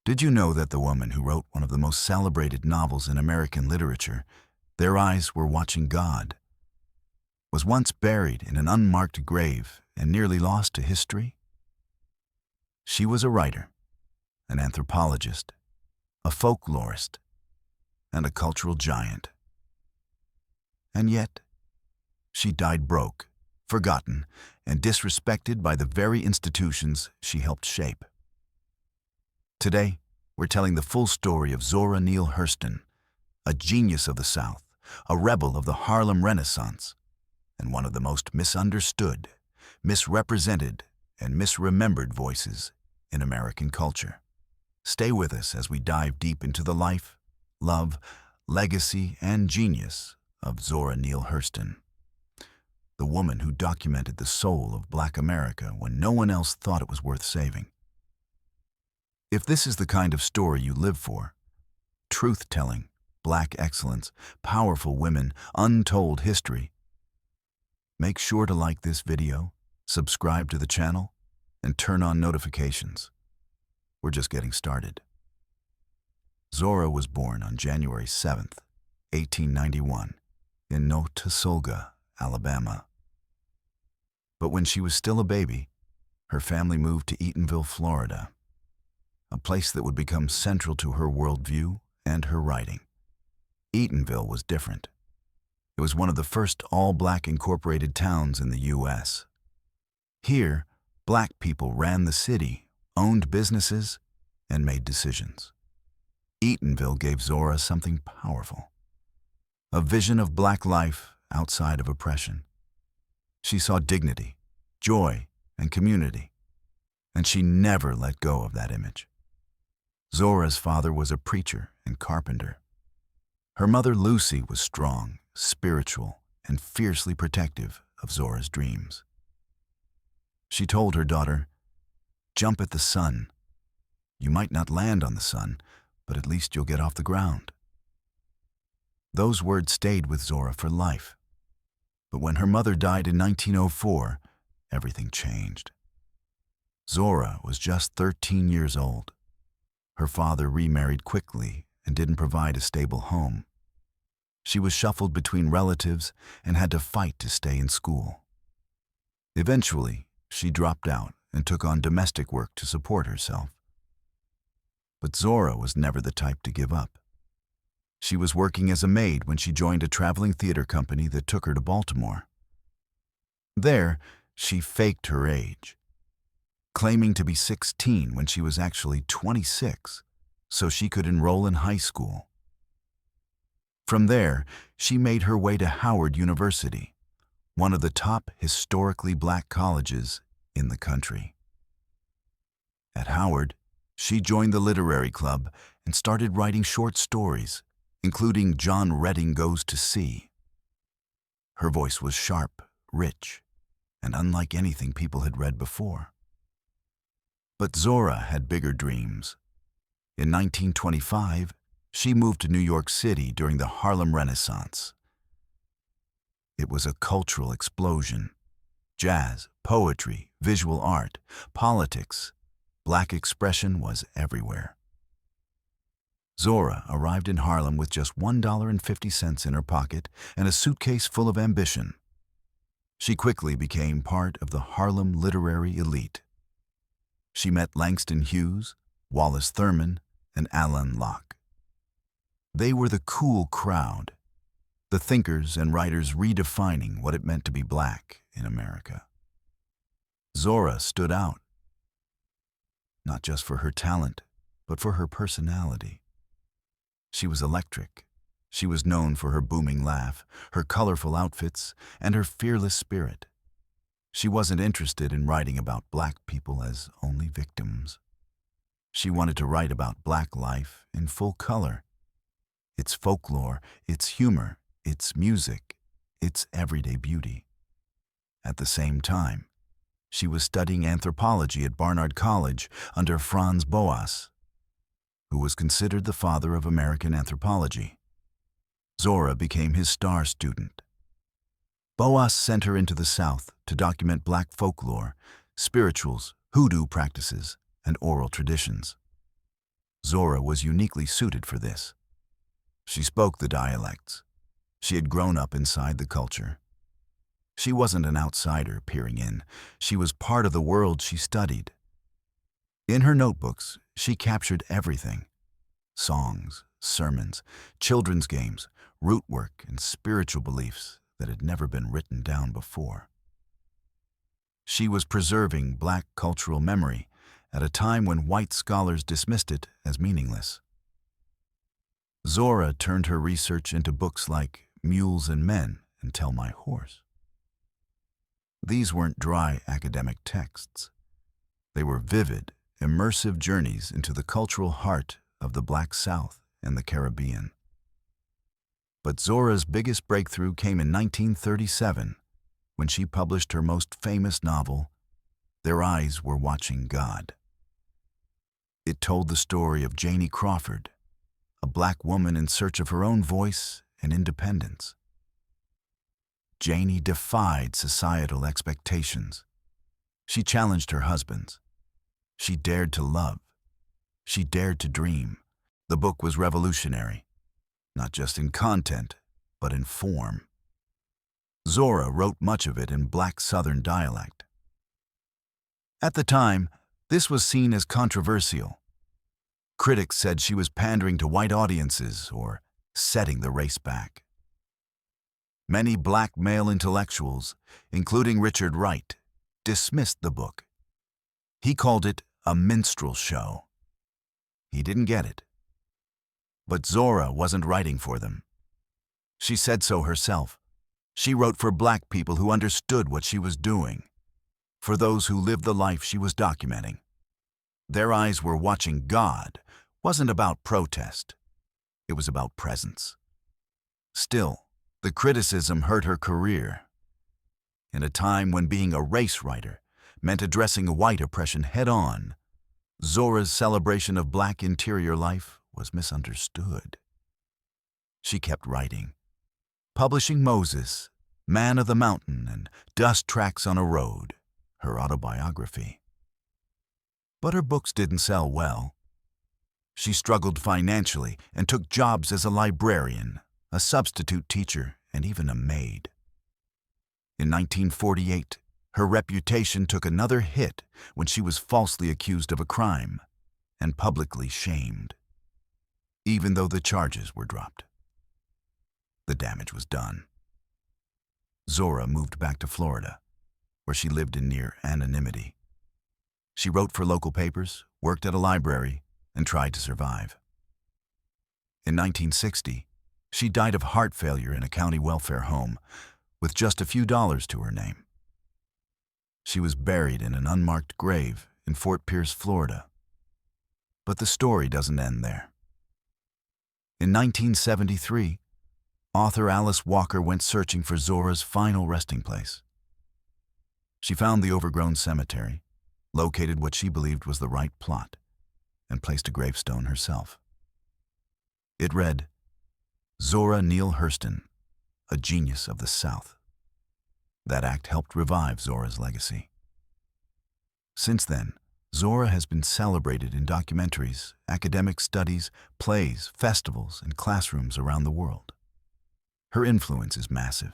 Did you know that the woman who wrote one of the most celebrated novels in American literature, Their Eyes Were Watching God, was once buried in an unmarked grave and nearly lost to history? She was a writer, an anthropologist, a folklorist, and a cultural giant. And yet, she died broke, forgotten, and disrespected by the very institutions she helped shape. Today, we're telling the full story of Zora Neale Hurston, a genius of the South, a rebel of the Harlem Renaissance, and one of the most misunderstood, misrepresented, and misremembered voices in American culture. Stay with us as we dive deep into the life, love, legacy, and genius of Zora Neale Hurston, the woman who documented the soul of Black America when no one else thought it was worth saving. If this is the kind of story you live for, truth-telling, Black excellence, powerful women, untold history, make sure to like this video, subscribe to the channel, and turn on notifications. We're just getting started. Zora was born on January 7th, 1891, in Notasulga, Alabama. But when she was still a baby, her family moved to Eatonville, Florida, a place that would become central to her worldview and her writing. Eatonville was different. It was one of the first all-Black incorporated towns in the U.S. Here, Black people ran the city, owned businesses, and made decisions. Eatonville gave Zora something powerful, a vision of Black life outside of oppression. She saw dignity, joy, and community, and she never let go of that image. Zora's father was a preacher and carpenter. Her mother, Lucy, was strong, spiritual, and fiercely protective of Zora's dreams. She told her daughter, "Jump at the sun. You might not land on the sun, but at least you'll get off the ground." Those words stayed with Zora for life. But when her mother died in 1904, everything changed. Zora was just 13 years old. Her father remarried quickly and didn't provide a stable home. She was shuffled between relatives and had to fight to stay in school. Eventually, she dropped out and took on domestic work to support herself. But Zora was never the type to give up. She was working as a maid when she joined a traveling theater company that took her to Baltimore. There, she faked her age, claiming to be 16 when she was actually 26, so she could enroll in high school. From there, she made her way to Howard University, one of the top historically Black colleges in the country. At Howard, she joined the literary club and started writing short stories, including John Redding Goes to Sea. Her voice was sharp, rich, and unlike anything people had read before. But Zora had bigger dreams. In 1925, she moved to New York City during the Harlem Renaissance. It was a cultural explosion. Jazz, poetry, visual art, politics, Black expression was everywhere. Zora arrived in Harlem with just $1.50 in her pocket and a suitcase full of ambition. She quickly became part of the Harlem literary elite. She met Langston Hughes, Wallace Thurman, and Alain Locke. They were the cool crowd, the thinkers and writers redefining what it meant to be Black in America. Zora stood out, not just for her talent, but for her personality. She was electric. She was known for her booming laugh, her colorful outfits, and her fearless spirit. She wasn't interested in writing about Black people as only victims. She wanted to write about Black life in full color. Its folklore, its humor, its music, its everyday beauty. At the same time, she was studying anthropology at Barnard College under Franz Boas, who was considered the father of American anthropology. Zora became his star student. Boas sent her into the South to document Black folklore, spirituals, hoodoo practices, and oral traditions. Zora was uniquely suited for this. She spoke the dialects. She had grown up inside the culture. She wasn't an outsider peering in. She was part of the world she studied. In her notebooks, she captured everything: songs, sermons, children's games, root work, and spiritual beliefs that had never been written down before. She was preserving Black cultural memory at a time when white scholars dismissed it as meaningless. Zora turned her research into books like Mules and Men and Tell My Horse. These weren't dry academic texts. They were vivid, immersive journeys into the cultural heart of the Black South and the Caribbean. But Zora's biggest breakthrough came in 1937, when she published her most famous novel, Their Eyes Were Watching God. It told the story of Janie Crawford, a Black woman in search of her own voice and independence. Janie defied societal expectations. She challenged her husbands. She dared to love. She dared to dream. The book was revolutionary, not just in content, but in form. Zora wrote much of it in Black Southern dialect. At the time, this was seen as controversial. Critics said she was pandering to white audiences or setting the race back. Many Black male intellectuals, including Richard Wright, dismissed the book. He called it a minstrel show. He didn't get it. But Zora wasn't writing for them. She said so herself. She wrote for Black people who understood what she was doing, for those who lived the life she was documenting. Their Eyes Were Watching God wasn't about protest. It was about presence. Still, the criticism hurt her career. In a time when being a race writer meant addressing white oppression head-on, Zora's celebration of Black interior life was misunderstood. She kept writing, publishing Moses, Man of the Mountain, and Dust Tracks on a Road, her autobiography. But her books didn't sell well. She struggled financially and took jobs as a librarian, a substitute teacher, and even a maid. In 1948, her reputation took another hit when she was falsely accused of a crime and publicly shamed, even though the charges were dropped. The damage was done. Zora moved back to Florida, where she lived in near anonymity. She wrote for local papers, worked at a library, and tried to survive. In 1960, she died of heart failure in a county welfare home with just a few dollars to her name. She was buried in an unmarked grave in Fort Pierce, Florida. But the story doesn't end there. In 1973, author Alice Walker went searching for Zora's final resting place. She found the overgrown cemetery, located what she believed was the right plot, and placed a gravestone herself. It read, Zora Neale Hurston, a genius of the South. That act helped revive Zora's legacy. Since then, Zora has been celebrated in documentaries, academic studies, plays, festivals, and classrooms around the world. Her influence is massive.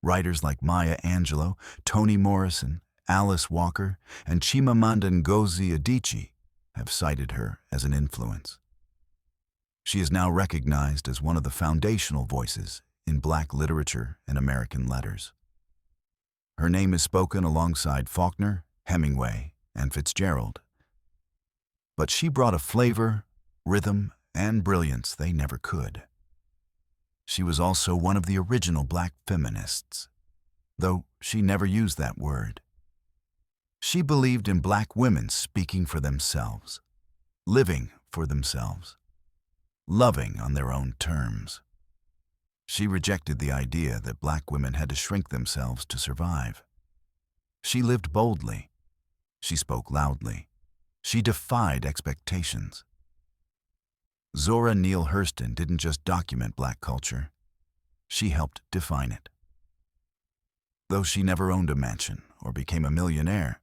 Writers like Maya Angelou, Toni Morrison, Alice Walker, and Chimamanda Ngozi Adichie have cited her as an influence. She is now recognized as one of the foundational voices in Black literature and American letters. Her name is spoken alongside Faulkner, Hemingway, and Fitzgerald. But she brought a flavor, rhythm, and brilliance they never could. She was also one of the original Black feminists, though she never used that word. She believed in Black women speaking for themselves, living for themselves, loving on their own terms. She rejected the idea that Black women had to shrink themselves to survive. She lived boldly. She spoke loudly. She defied expectations. Zora Neale Hurston didn't just document Black culture. She helped define it. Though she never owned a mansion or became a millionaire,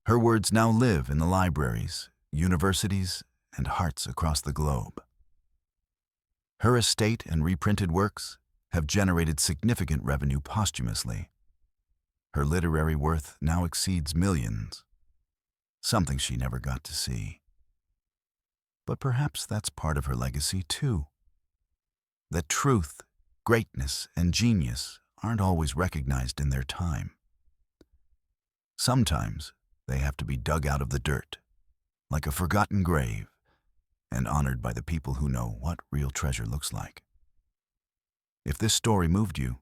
her words now live in the libraries, universities, and hearts across the globe. Her estate and reprinted works have generated significant revenue posthumously. Her literary worth now exceeds millions, something she never got to see. But perhaps that's part of her legacy, too. That truth, greatness, and genius aren't always recognized in their time. Sometimes they have to be dug out of the dirt, like a forgotten grave, and honored by the people who know what real treasure looks like. If this story moved you,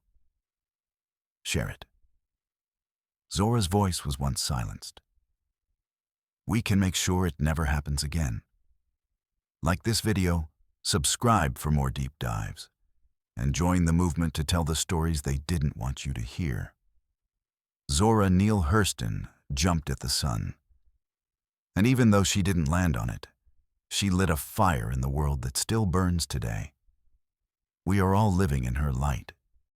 share it. Zora's voice was once silenced. We can make sure it never happens again. Like this video, subscribe for more deep dives, and join the movement to tell the stories they didn't want you to hear. Zora Neale Hurston jumped at the sun, and even though she didn't land on it, she lit a fire in the world that still burns today. We are all living in her light.